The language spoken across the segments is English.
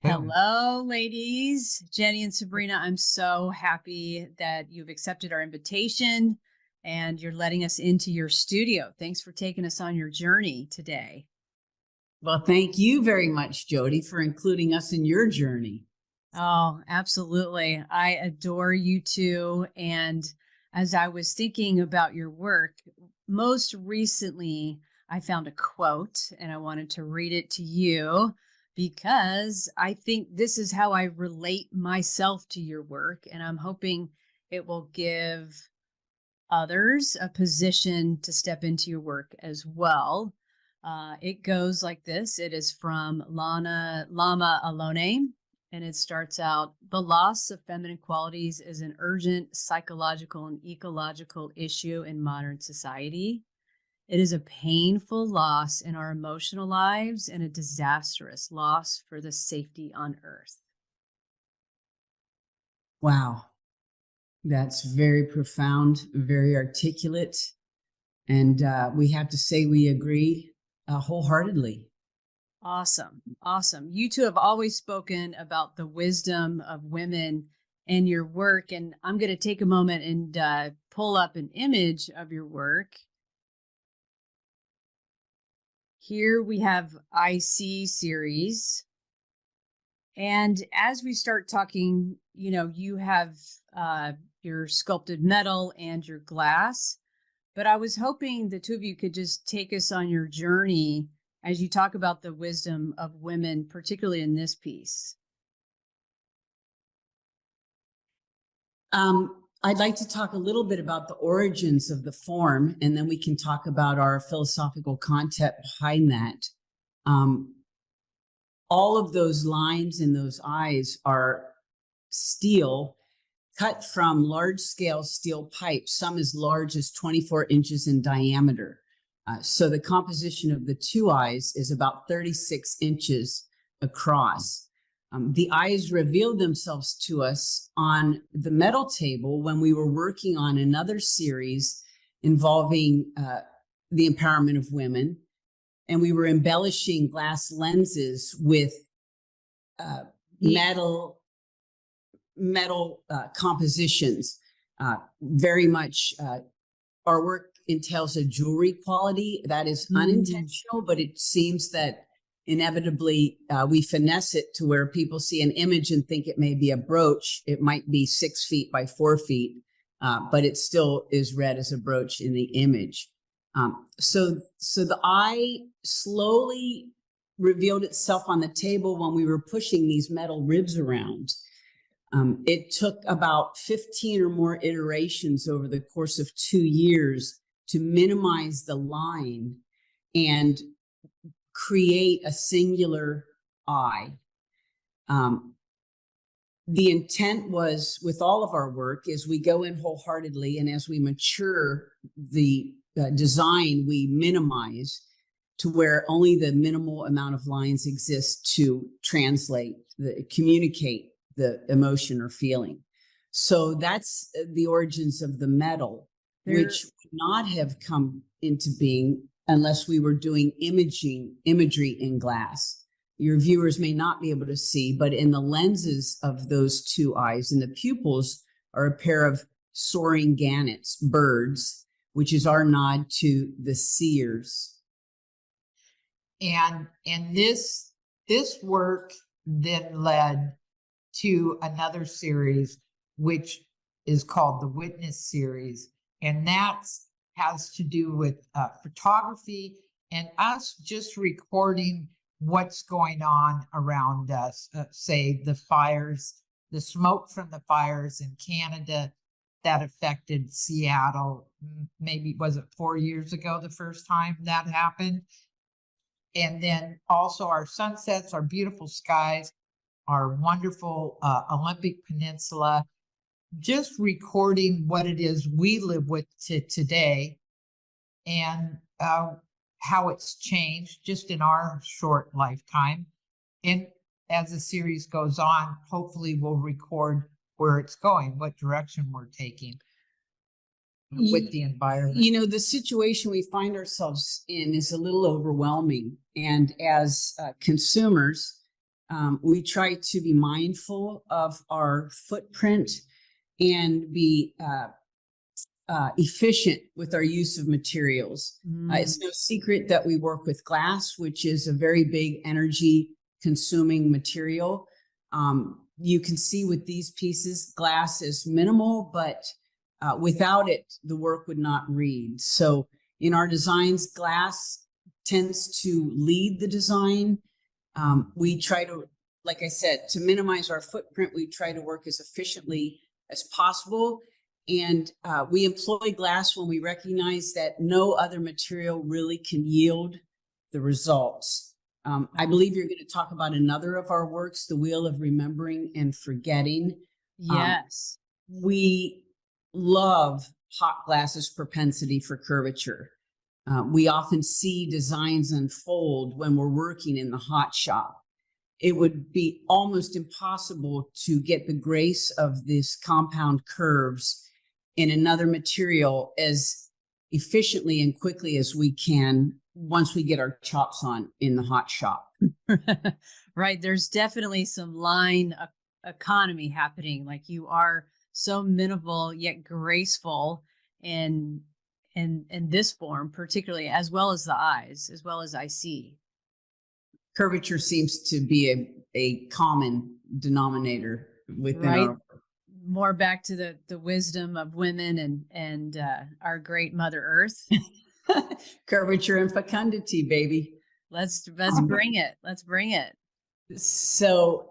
Boom. Hello, ladies. Jenny and Sabrina, I'm so happy that you've accepted our invitation and you're letting us into your studio. Thanks for taking us on your journey today. Well, thank you very much, Jody, for including us in your journey. Oh, absolutely. I adore you too. And as I was thinking about your work, most recently, I found a quote and I wanted to read it to you because I think this is how I relate myself to your work. And I'm hoping it will give others a position to step into your work as well. It goes like this. It is from Lama Alone, and it starts out, the loss of feminine qualities is an urgent psychological and ecological issue in modern society. It is a painful loss in our emotional lives and a disastrous loss for the safety on Earth. Wow. That's very profound, very articulate. And we have to say we agree wholeheartedly. Awesome. Awesome. You two have always spoken about the wisdom of women in your work. And I'm going to take a moment and pull up an image of your work. Here we have IC series. And as we start talking, you have your sculpted metal and your glass. But I was hoping the two of you could just take us on your journey as you talk about the wisdom of women, particularly in this piece. I'd like to talk a little bit about the origins of the form, and then we can talk about our philosophical concept behind that. All of those lines in those eyes are steel cut from large-scale steel pipes, some as large as 24 inches in diameter. So the composition of the two eyes is about 36 inches across. The eyes revealed themselves to us on the metal table when we were working on another series involving the empowerment of women. And we were embellishing glass lenses with metal compositions. Very much our work entails a jewelry quality that is unintentional, but it seems that inevitably we finesse it to where people see an image and think it may be a brooch. It might be 6 feet by 4 feet, but it still is read as a brooch in the image. So the eye slowly revealed itself on the table when we were pushing these metal ribs around. It took about 15 or more iterations over the course of 2 years to minimize the line and create a singular eye. The intent was, with all of our work, is we go in wholeheartedly, and as we mature the design, we minimize to where only the minimal amount of lines exist to translate, communicate the emotion or feeling. So that's the origins of the metal, which would not have come into being unless we were doing imagery in glass. Your viewers may not be able to see, but in the lenses of those two eyes, and the pupils are a pair of soaring gannets, birds, which is our nod to the seers. And this work then led to another series, which is called the Witness series. And that has to do with photography and us just recording what's going on around us. Say the fires, the smoke from the fires in Canada that affected Seattle. Maybe, was it 4 years ago the first time that happened? And then also our sunsets, our beautiful skies, our wonderful Olympic Peninsula, just recording what it is we live with today and how it's changed just in our short lifetime. And as the series goes on, hopefully we'll record where it's going, what direction we're taking with the environment. You know, the situation we find ourselves in is a little overwhelming. And as consumers, We try to be mindful of our footprint and be efficient with our use of materials. It's no secret that we work with glass, which is a very big energy consuming material. You can see with these pieces, glass is minimal, but without it, the work would not read. So in our designs, glass tends to lead the design. We try to, like I said, to minimize our footprint, we try to work as efficiently as possible. And we employ glass when we recognize that no other material really can yield the results. I believe you're going to talk about another of our works, The Wheel of Remembering and Forgetting. Yes. We love hot glass's propensity for curvature. We often see designs unfold when we're working in the hot shop. It would be almost impossible to get the grace of these compound curves in another material as efficiently and quickly as we can once we get our chops on in the hot shop. Right. There's definitely some line economy happening. Like you are so minimal yet graceful in this form, particularly, as well as the eyes, as well as I see. Curvature seems to be a common denominator within our more back to the wisdom of women and our great Mother Earth. Curvature and fecundity, baby. Let's bring it. Let's bring it. So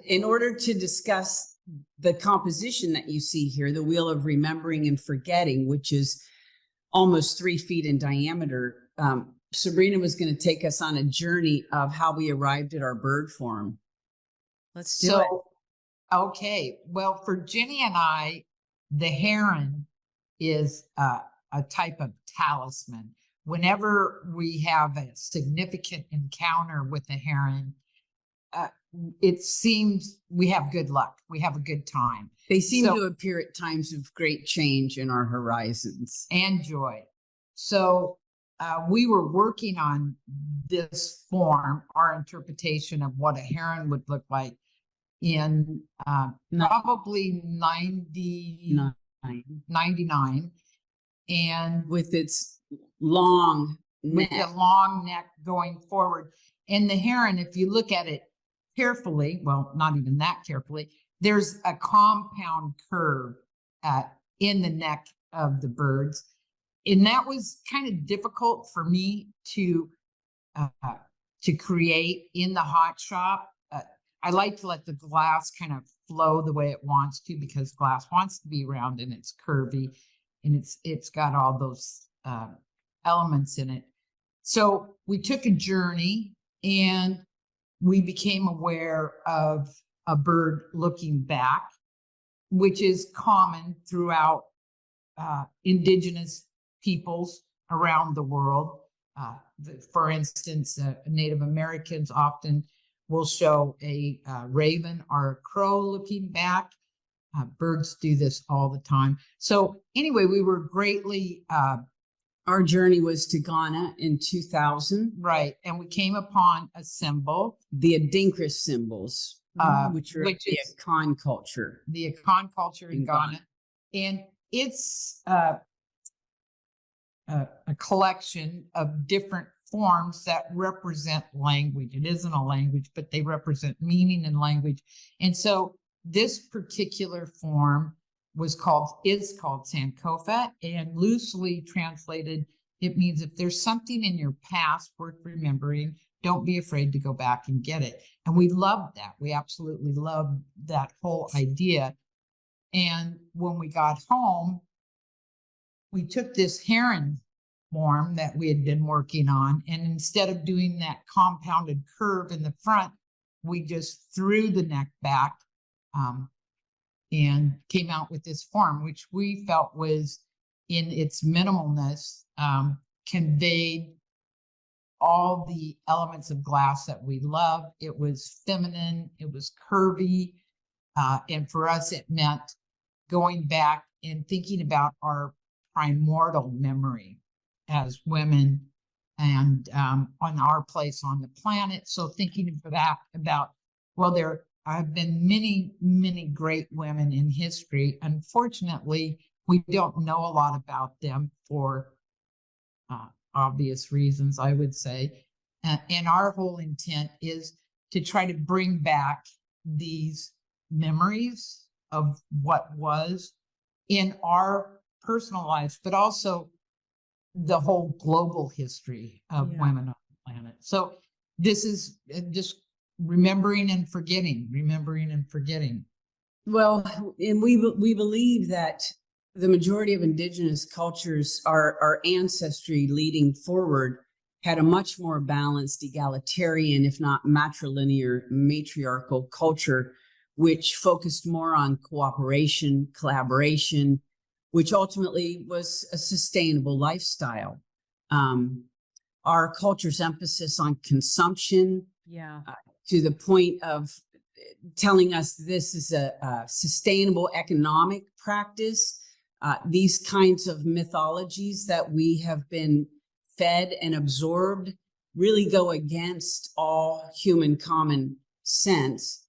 in order to discuss the composition that you see here, the Wheel of Remembering and Forgetting, which is almost 3 feet in diameter, Sabrina was going to take us on a journey of how we arrived at our bird form. Let's do it. Okay. Well, for Jenny and I, the heron is a type of talisman. Whenever we have a significant encounter with a heron, it seems we have good luck. We have a good time. They seem to appear at times of great change in our horizons. And joy. So we were working on this form, our interpretation of what a heron would look like in probably 99. And with its long neck. With the long neck going forward. And the heron, if you look at it carefully, well, not even that carefully, there's a compound curve in the neck of the birds. And that was kind of difficult for me to create in the hot shop. I like to let the glass kind of flow the way it wants to, because glass wants to be round and it's curvy and it's got all those elements in it. So we took a journey and we became aware of a bird looking back, which is common throughout indigenous peoples around the world. For instance, Native Americans often will show a raven or a crow looking back. Birds do this all the time. So anyway, we were greatly... Our journey was to Ghana in 2000. Right. And we came upon a symbol. The Adinkra symbols, which is the Akan culture. The Akan culture in Ghana. And it's a collection of different forms that represent language. It isn't a language, but they represent meaning and language. And so this particular form is called Sankofa, and loosely translated, it means if there's something in your past worth remembering, don't be afraid to go back and get it. And we loved that. We absolutely loved that whole idea. And when we got home, we took this heron form that we had been working on, and instead of doing that compounded curve in the front, we just threw the neck back and came out with this form, which we felt was, in its minimalness, conveyed all the elements of glass that we love. It was feminine, it was curvy, and for us it meant going back and thinking about our primordial memory as women and on our place on the planet. So thinking about Well, there have been many, many great women in history. Unfortunately, we don't know a lot about them for obvious reasons, I would say. And our whole intent is to try to bring back these memories of what was in our personal lives, but also the whole global history of women on the planet. So this is just remembering and forgetting, remembering and forgetting. Well, and we believe that the majority of indigenous cultures, our ancestry leading forward, had a much more balanced, egalitarian, if not matrilinear, matriarchal culture, which focused more on cooperation, collaboration, which ultimately was a sustainable lifestyle. Our culture's emphasis on consumption, to the point of telling us this is a sustainable economic practice. These kinds of mythologies that we have been fed and absorbed really go against all human common sense.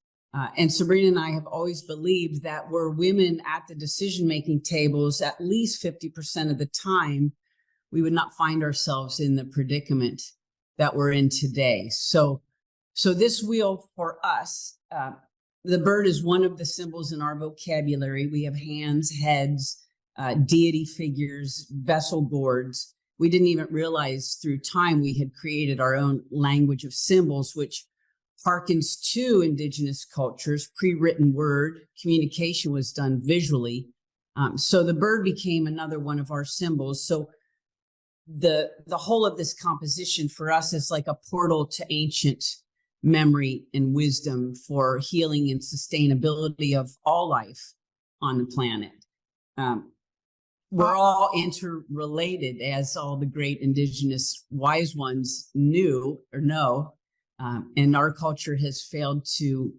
And Sabrina and I have always believed that were women at the decision-making tables at least 50% of the time, we would not find ourselves in the predicament that we're in today. So this wheel for us, the bird is one of the symbols in our vocabulary. We have hands, heads, deity figures, vessel gourds. We didn't even realize through time we had created our own language of symbols, which harkens to indigenous cultures. Pre-written word communication was done visually. So the bird became another one of our symbols. So the whole of this composition for us is like a portal to ancient memory and wisdom for healing and sustainability of all life on the planet. We're all interrelated, as all the great indigenous wise ones knew or know, and our culture has failed to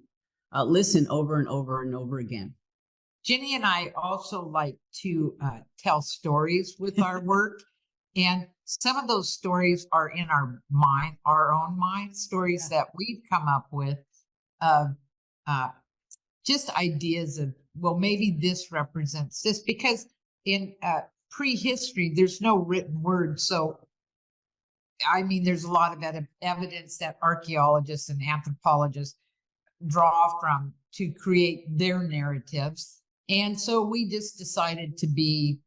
listen over and over and over again. Jenny and I also like to tell stories with our work. And some of those stories are in our mind, our own mind, stories that we've come up with of just ideas of, well, maybe this represents this, because in prehistory, there's no written word. So, I mean, there's a lot of evidence that archaeologists and anthropologists draw from to create their narratives. And so we just decided to be,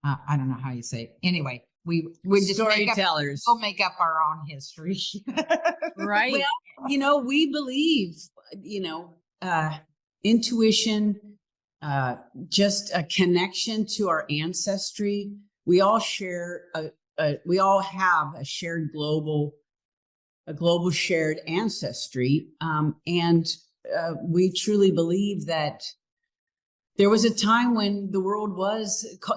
I don't know how you say it. Anyway, we just storytellers. We'll make up our own history. Right. Well, we believe, intuition, just a connection to our ancestry. We all share we all have a shared global shared ancestry. And we truly believe that there was a time when the world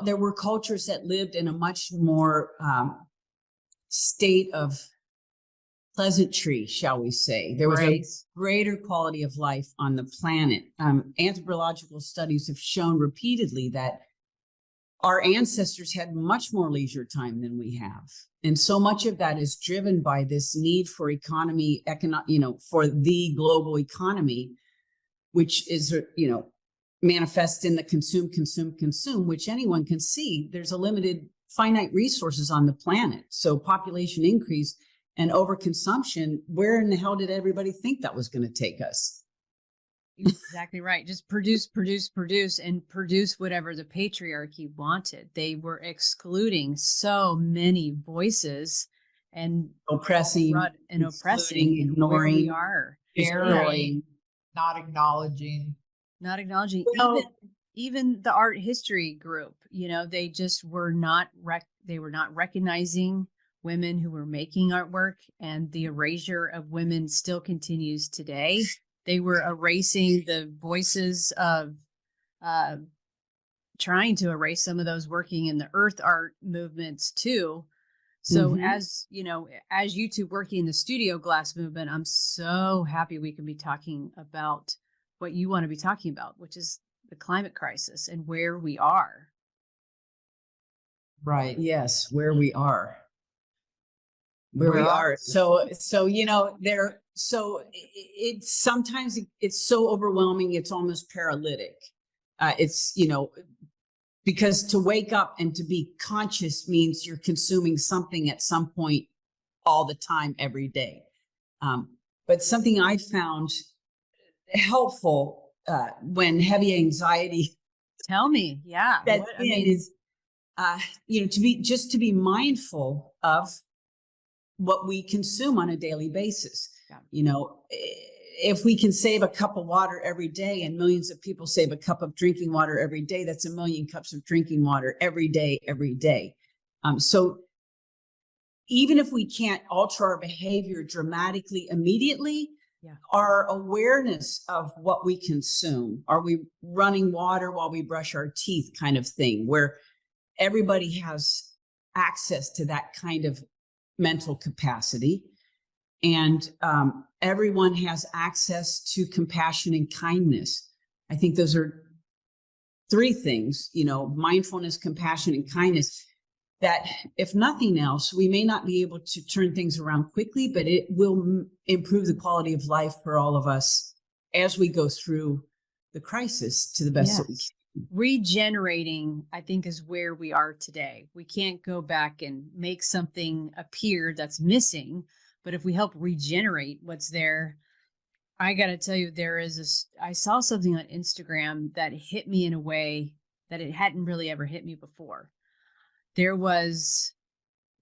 there were cultures that lived in a much more state of pleasantry, shall we say. There was a greater quality of life on the planet. Anthropological studies have shown repeatedly that our ancestors had much more leisure time than we have. And so much of that is driven by this need for economy, for the global economy, which is, manifest in the consume, which anyone can see. There's a limited finite resources on the planet. So population increase and overconsumption, where in the hell did everybody think that was going to take us? Exactly right. Just produce, and produce whatever the patriarchy wanted. They were excluding so many voices and oppressing, ignoring, we are, destroying, not acknowledging. Well, even the art history group, they just were not recognizing women who were making artwork, and the erasure of women still continues today. They were erasing the voices of trying to erase some of those working in the earth art movements too. So as you two working in the studio glass movement, I'm so happy we can be talking about what you want to be talking about, which is the climate crisis and where we are. Right. Yes, where we are. where we We're are. up. So you know, it's sometimes it's so overwhelming, it's almost paralytic. It's, you know, because to wake up and to be conscious means you're consuming something at some point all the time, every day. But something I found helpful when heavy anxiety Tell me. Yeah. sets What, in is, you know, to be mindful of what we consume on a daily basis. Yeah. You know, if we can save a cup of water every day and millions of people save a cup of drinking water every day, that's a million cups of drinking water every day, every day. So even if we can't alter our behavior dramatically immediately, Yeah. our awareness of what we consume, are we running water while we brush our teeth kind of thing, where everybody has access to that kind of mental capacity. And everyone has access to compassion and kindness. I think those are three things, you know, mindfulness, compassion, and kindness, that if nothing else, we may not be able to turn things around quickly, but it will improve the quality of life for all of us as we go through the crisis to the best that we Yes. can. Regenerating, I think, is where we are today. We can't go back and make something appear that's missing, but if we help regenerate what's there, I got to tell you, I saw something on Instagram that hit me in a way that it hadn't really ever hit me before. There was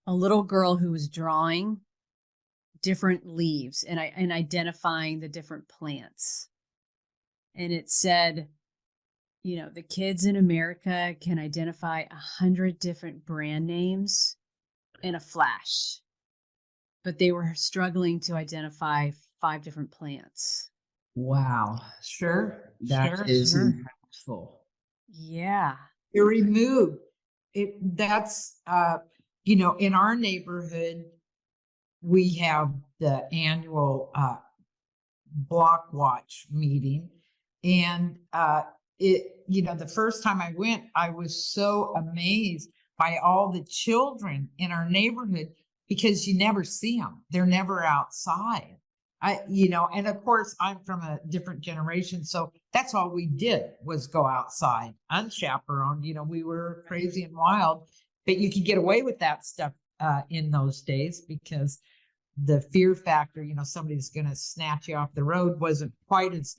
a little girl who was drawing different leaves and identifying the different plants. And it said, you know, the kids in America can identify 100 different brand names in a flash, but they were struggling to identify 5 different plants. Wow. Sure. That is sure. impactful. Yeah. You're removed. That's you know, in our neighborhood, we have the annual block watch meeting. And you know, the first time I went, I was so amazed by all the children in our neighborhood, because you never see them. They're never outside. You know, and of course I'm from a different generation. So that's all we did was go outside unchaperoned. You know, we were crazy and wild, but you could get away with that stuff in those days, because the fear factor, you know, somebody's going to snatch you off the road, wasn't quite as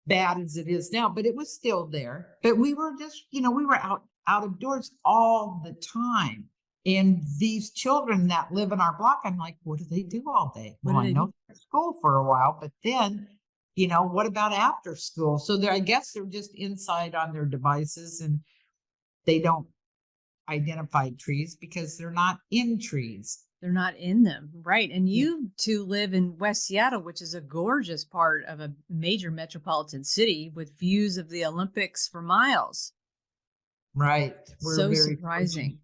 bad as it is now, but it was still there. But we were just, you know, we were out of doors all the time. And these children that live in our block, I'm like, what do they do all day? Well, I know they're at school for a while, but then, you know, what about after school? So I guess they're just inside on their devices, and they don't identify trees because they're not in trees. They're not in them. Right. And you two live in West Seattle, which is a gorgeous part of a major metropolitan city with views of the Olympics for miles. Right. We're so very surprising. fortunate.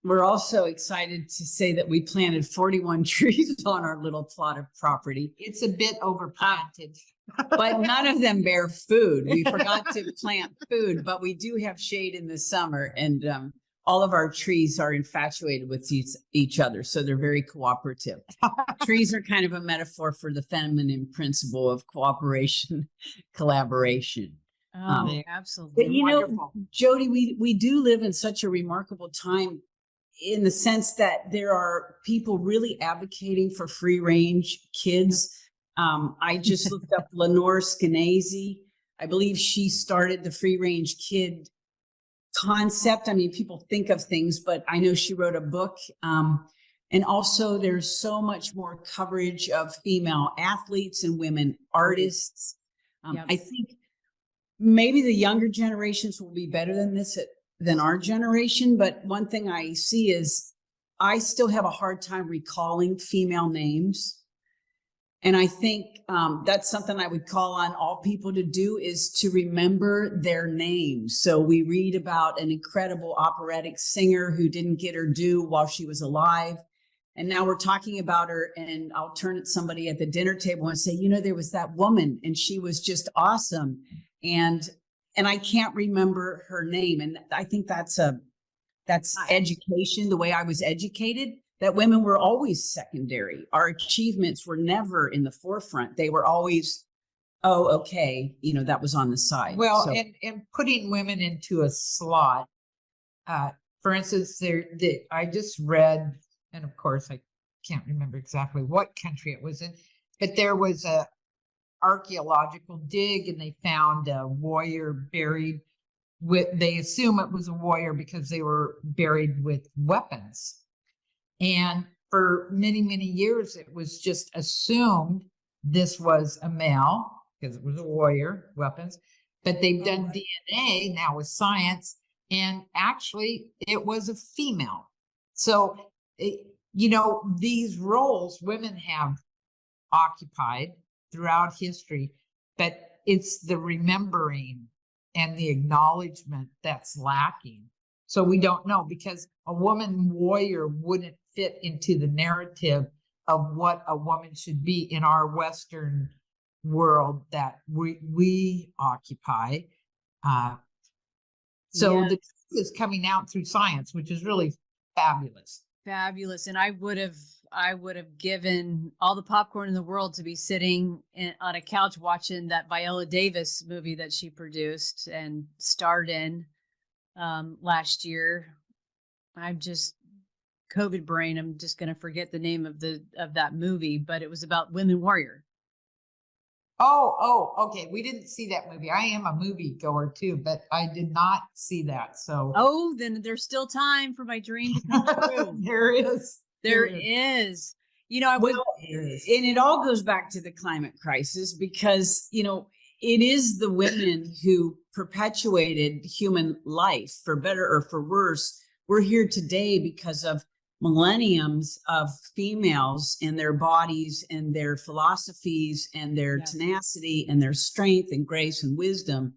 We're also excited to say that we planted 41 trees on our little plot of property. It's a bit overplanted. But none of them bear food. We forgot to plant food, but we do have shade in the summer, and all of our trees are infatuated with each other, so they're very cooperative. Trees are kind of a metaphor for the feminine principle of cooperation, collaboration. Oh, absolutely. But you know, Jody, we do live in such a remarkable time, in the sense that there are people really advocating for free range kids. I just looked up Lenore Skenazy. I believe she started the free range kid concept. I mean, people think of things, but I know she wrote a book. And also there's so much more coverage of female athletes and women artists. I think maybe the younger generations will be better than this than our generation. But one thing I see is I still have a hard time recalling female names. And I think that's something I would call on all people to do, is to remember their names. So we read about an incredible operatic singer who didn't get her due while she was alive. And now we're talking about her, and I'll turn to somebody at the dinner table and say, you know, there was that woman and she was just awesome. And I can't remember her name. And I think that's education, the way I was educated. that women were always secondary. Our achievements were never in the forefront. They were always, oh, okay, that was on the side. Well, So, and putting women into a slot. For instance, I just read, and of course I can't remember exactly what country it was in, but there was a archaeological dig and they found a warrior buried they assume it was a warrior because they were buried with weapons. And for many, many years, it was just assumed this was a male because it was a warrior, weapons. But they've done DNA now with science, and actually it was a female. So, these roles women have occupied throughout history, but it's the remembering and the acknowledgement that's lacking. So we don't know, because a woman warrior wouldn't fit into the narrative of what a woman should be in our Western world that we occupy. So the truth is coming out through science, which is really fabulous. Fabulous. And I would have given all the popcorn in the world to be sitting on a couch watching that Viola Davis movie that she produced and starred in last year. I'm just COVID brain. I'm just going to forget the name of that movie, but it was about women warrior. Oh, okay. We didn't see that movie. I am a movie goer too, but I did not see that. So, then there's still time for my dream to come true. There is. There is. And it all goes back to the climate crisis because, it is the women who perpetuated human life, for better or for worse. We're here today because of millenniums of females and their bodies and their philosophies and their tenacity and their strength and grace and wisdom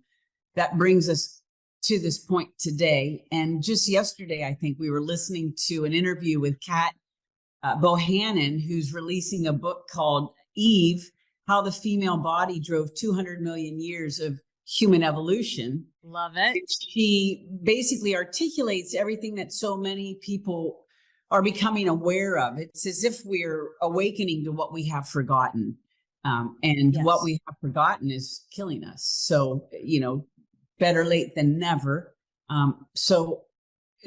that brings us to this point today. And just yesterday, I think we were listening to an interview with Kat Bohannon, who's releasing a book called Eve, How the Female Body Drove 200 Million Years of Human Evolution. Love it. She basically articulates everything that so many people are becoming aware of. It's as if we're awakening to what we have forgotten. What we have forgotten is killing us. So, better late than never. So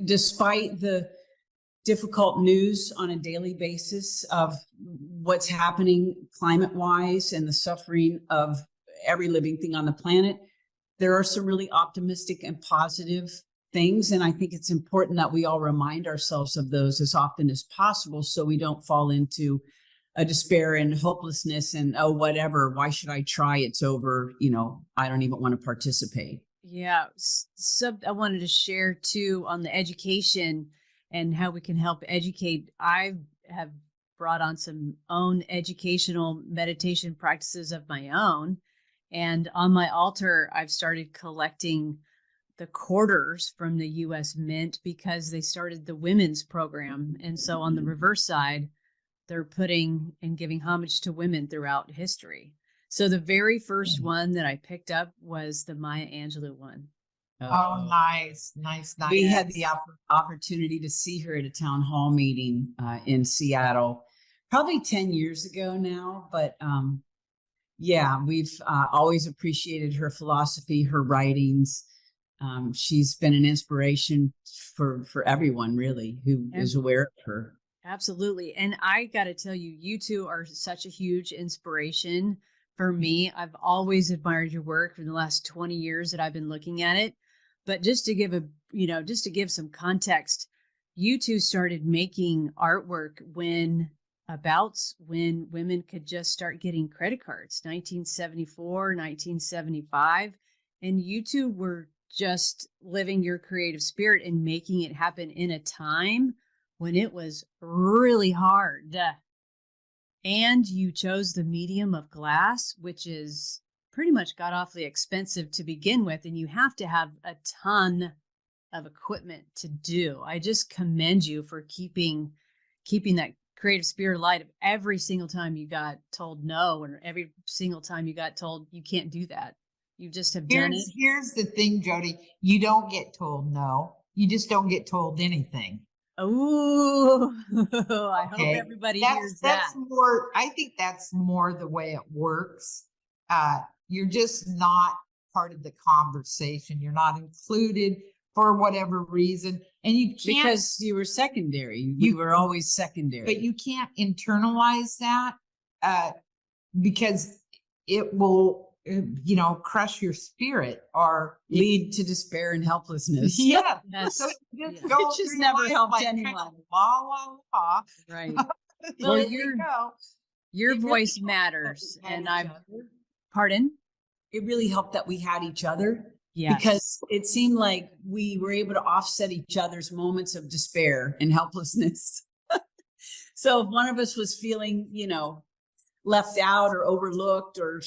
despite the difficult news on a daily basis of what's happening climate-wise and the suffering of every living thing on the planet, there are some really optimistic and positive things. And I think it's important that we all remind ourselves of those as often as possible so we don't fall into a despair and hopelessness and, oh, whatever, why should I try? It's over. I don't even want to participate. Yeah. So I wanted to share too on the education and how we can help educate. I have brought on some own educational meditation practices of my own. And on my altar, I've started collecting the quarters from the U.S. Mint because they started the women's program. And so on the reverse side, they're putting and giving homage to women throughout history. So the very first one that I picked up was the Maya Angelou one. Oh, nice. We had the opportunity to see her at a town hall meeting in Seattle, probably 10 years ago now. But we've always appreciated her philosophy, her writings. She's been an inspiration for everyone, really, who is aware of her. Absolutely. And I got to tell you, you two are such a huge inspiration for me. I've always admired your work for the last 20 years that I've been looking at it. But just to give some context, you two started making artwork when women could just start getting credit cards, 1974, 1975. And you two were just living your creative spirit and making it happen in a time when it was really hard. And you chose the medium of glass, which is pretty much got awfully expensive to begin with. And you have to have a ton of equipment to do. I just commend you for keeping that creative spirit alive every single time you got told no, or every single time you got told you can't do that. You just have done it. Here's the thing, Jody. You don't get told no. You just don't get told anything. Oh, I hope Okay. everybody That's hears that's that. more, I think that's more the way it works. You're just not part of the conversation. You're not included for whatever reason. And you can't, Because you were secondary. You You- were always secondary. but you can't internalize that, because it will, crush your spirit or lead to despair and helplessness. yeah. Yes. So you just Yeah. go Which has through never life helped like kind of anyone. La la la. Right. Well, Well, here we go. your It really voice helped that matters. we had And each I've, other. pardon? It really helped that we had each other. Yes. Because it seemed like we were able to offset each other's moments of despair and helplessness. So if one of us was feeling, left out or overlooked or,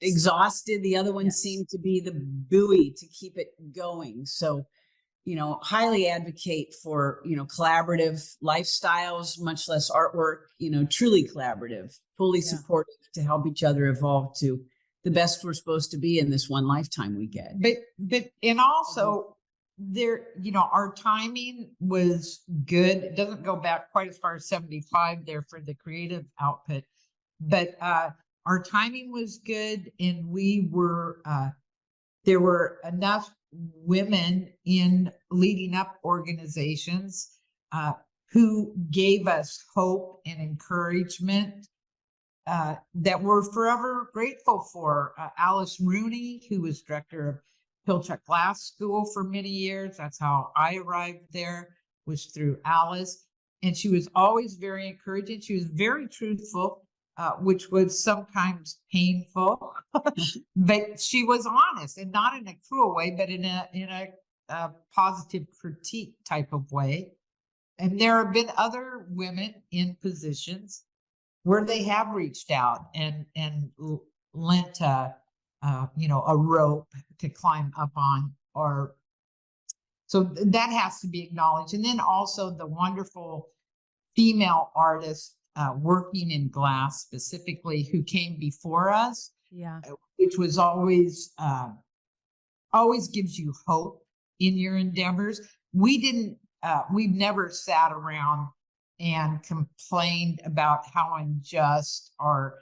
exhausted, the other one Yes. seemed to be the buoy to keep it going. So, highly advocate for, collaborative lifestyles, much less artwork, truly collaborative, fully Yeah. supportive to help each other evolve to the best we're supposed to be in this one lifetime we get. And also there, our timing was good. It doesn't go back quite as far as 75 there for the creative output, but our timing was good, and we were there were enough women in leading up organizations who gave us hope and encouragement that we're forever grateful for. Alice Rooney, who was director of Pilchuck Glass School for many years. That's how I arrived there, was through Alice. And she was always very encouraging. She was very truthful, which was sometimes painful, but she was honest, and not in a cruel way, but in a positive critique type of way. And there have been other women in positions where they have reached out and lent a rope to climb up on, or so that has to be acknowledged. And then also the wonderful female artists working in glass specifically who came before us, Yeah. which was always gives you hope in your endeavors. We've never sat around and complained about how unjust are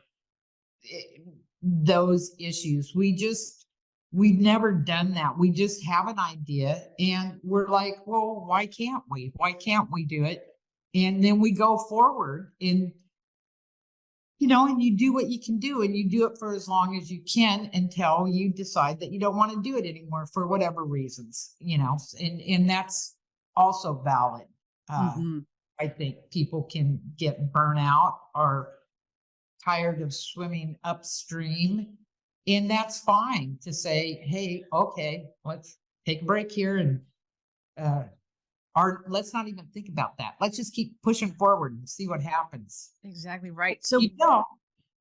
those issues. We've never done that. We just have an idea and we're like, well, why can't we? Why can't we do it? And then we go forward and you do what you can do, and you do it for as long as you can until you decide that you don't want to do it anymore for whatever reasons, and that's also valid. Mhm. I think people can get burnout or tired of swimming upstream. And that's fine to say, hey, okay, let's take a break here and let's not even think about that. Let's just keep pushing forward and see what happens. Exactly right. So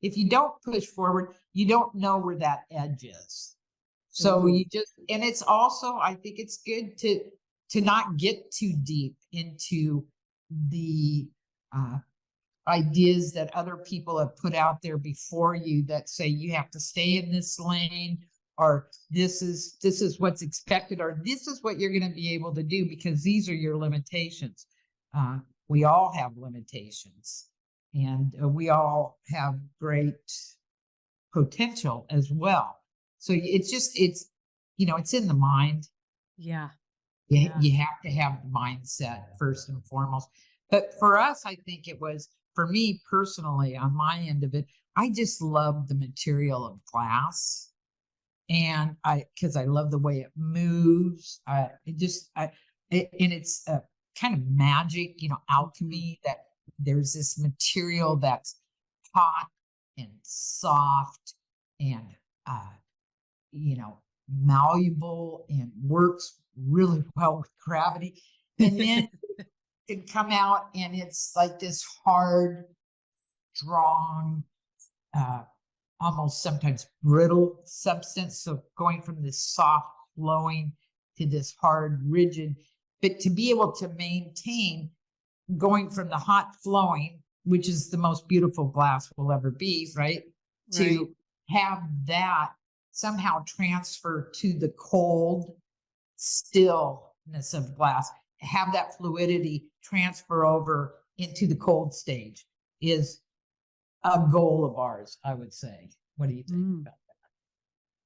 If you don't push forward, you don't know where that edge is. So and it's also, I think it's good to not get too deep into the ideas that other people have put out there before you that say you have to stay in this lane, or this is what's expected, or this is what you're going to be able to do because these are your limitations. We all have limitations, and we all have great potential as well. So it's in the mind. yeah. You have to have the mindset first and foremost. But for us, I think it was, for me personally, on my end of it, I just love the material of glass. And because I love the way it moves. And it's a kind of magic, alchemy, that there's this material that's hot and soft and, malleable and works really well with gravity. And then it come out and it's like this hard, strong, almost sometimes brittle substance. So going from this soft flowing to this hard, rigid, but to be able to maintain going from the hot flowing, which is the most beautiful glass will ever be, right? To have that somehow transfer to the cold stillness of glass. have that fluidity transfer over into the cold stage is a goal of ours, I would say. What do you think about that?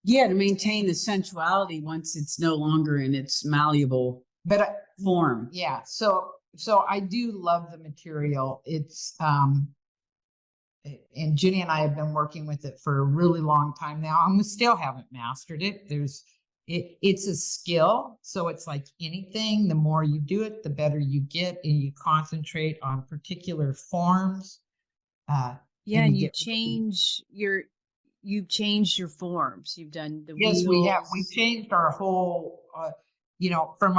Yeah, to maintain the sensuality once it's no longer in its malleable form. Yeah. So I do love the material. It's and Jenny and I have been working with it for a really long time now, and we still haven't mastered it. It's a skill. So it's like anything, the more you do it, the better you get, and you concentrate on particular forms. Yeah, and you've changed your forms. You've done the yes, wheels. we have. We changed our whole, from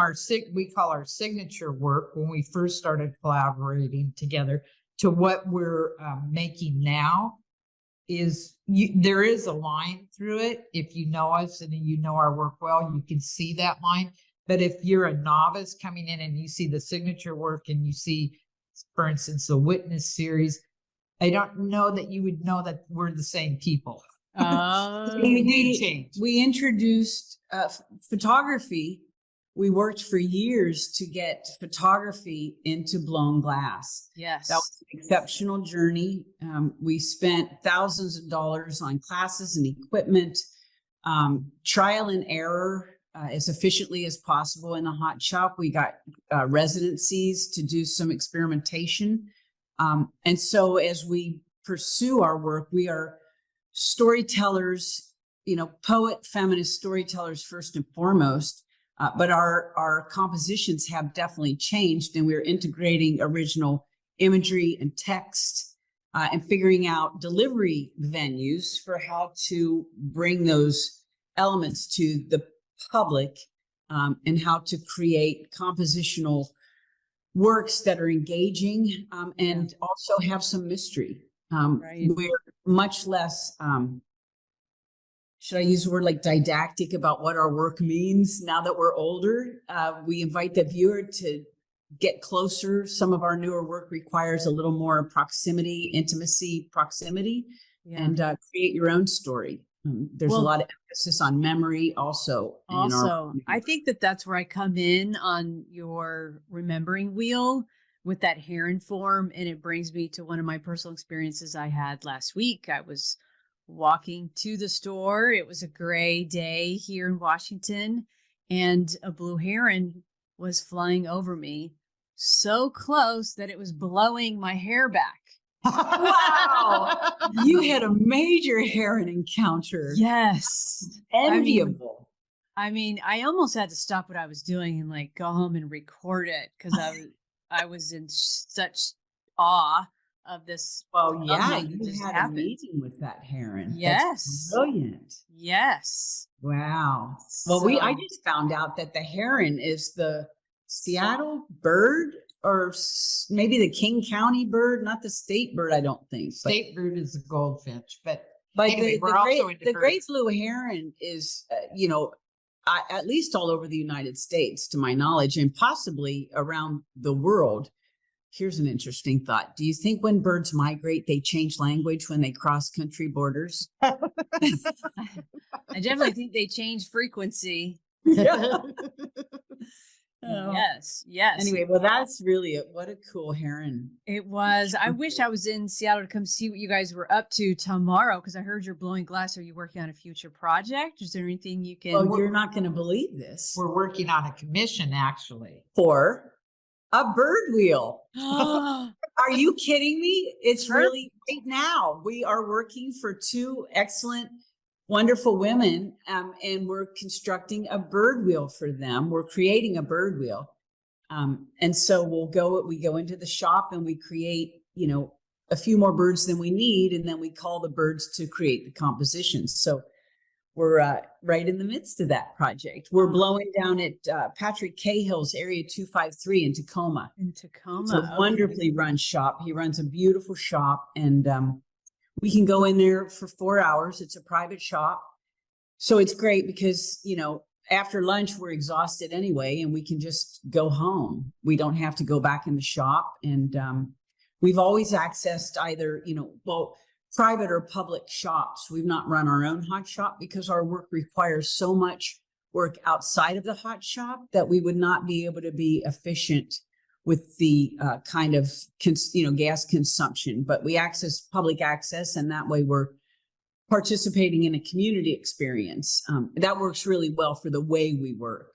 we call our signature work when we first started collaborating together to what we're making now. There is a line through it. If you know us and you know our work well, you can see that line. But if you're a novice coming in and you see the signature work and you see, for instance, the Witness series, I don't know that you would know that we're the same people. We introduced photography. We worked for years to get photography into blown glass. Yes. That was an exceptional journey. We spent thousands of dollars on classes and equipment, trial and error as efficiently as possible in the hot shop. We got residencies to do some experimentation. And so as we pursue our work, we are storytellers, poet, feminist storytellers first and foremost. But our compositions have definitely changed, and we're integrating original imagery and text and figuring out delivery venues for how to bring those elements to the public, and how to create compositional works that are engaging and also have some mystery. Right. We're much less should I use the word like didactic about what our work means now that we're older? We invite the viewer to get closer. Some of our newer work requires a little more intimacy, proximity, and create your own story. There's a lot of emphasis on memory also. I think that's where I come in on your remembering wheel with that heron form. And it brings me to one of my personal experiences I had last week. I was walking to the store. It was a gray day here in Washington, and a blue heron was flying over me so close that it was blowing my hair back. Wow. You had a major heron encounter. Yes. Enviable. I mean, I almost had to stop what I was doing and like go home and record it because I was in such awe of this. Well, yeah, you just had happened. a meeting with that heron. Yes. That's brilliant. Yes. Wow. Well, I just found out that the heron is the Seattle bird, or maybe the King County bird, not the state bird, I don't think. State bird is a goldfinch, but anyway, the great birds. blue heron is, at least all over the United States, to my knowledge, and possibly around the world. Here's an interesting thought. Do you think when birds migrate, they change language when they cross country borders? I definitely think they change frequency. Yeah. Yes. Anyway, well, that's really what a cool heron. It was. I wish I was in Seattle to come see what you guys were up to tomorrow, because I heard you're blowing glass. Are you working on a future project? Is there anything you can? Well, you're not going to believe this. We're working on a commission, actually. For a bird wheel. Are you kidding me? It's really right now. We are working for two excellent, wonderful women, and we're constructing a bird wheel for them. We're creating a bird wheel. And so we go into the shop and we create, a few more birds than we need. And then we call the birds to create the compositions. So we're right in the midst of that project. We're blowing down at Patrick Cahill's Area 253 in Tacoma. It's a wonderfully run shop. He runs a beautiful shop, and we can go in there for 4 hours. It's a private shop. So it's great because, after lunch, we're exhausted anyway, and we can just go home. We don't have to go back in the shop. And we've always accessed either, private or public shops. We've not run our own hot shop because our work requires so much work outside of the hot shop, that we would not be able to be efficient with the kind of gas consumption. But we access public access, and that way we're participating in a community experience. That works really well for the way we work.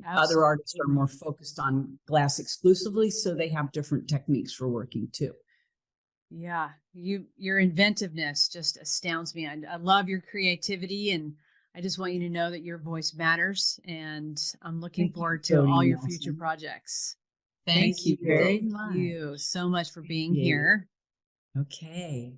Other artists are more focused on glass exclusively, so they have different techniques for working too. Yeah, your inventiveness just astounds me. I love your creativity, and I just want you to know that your voice matters, and I'm looking forward to all your future projects. Thank you very Thank much. you so much for being here. Okay.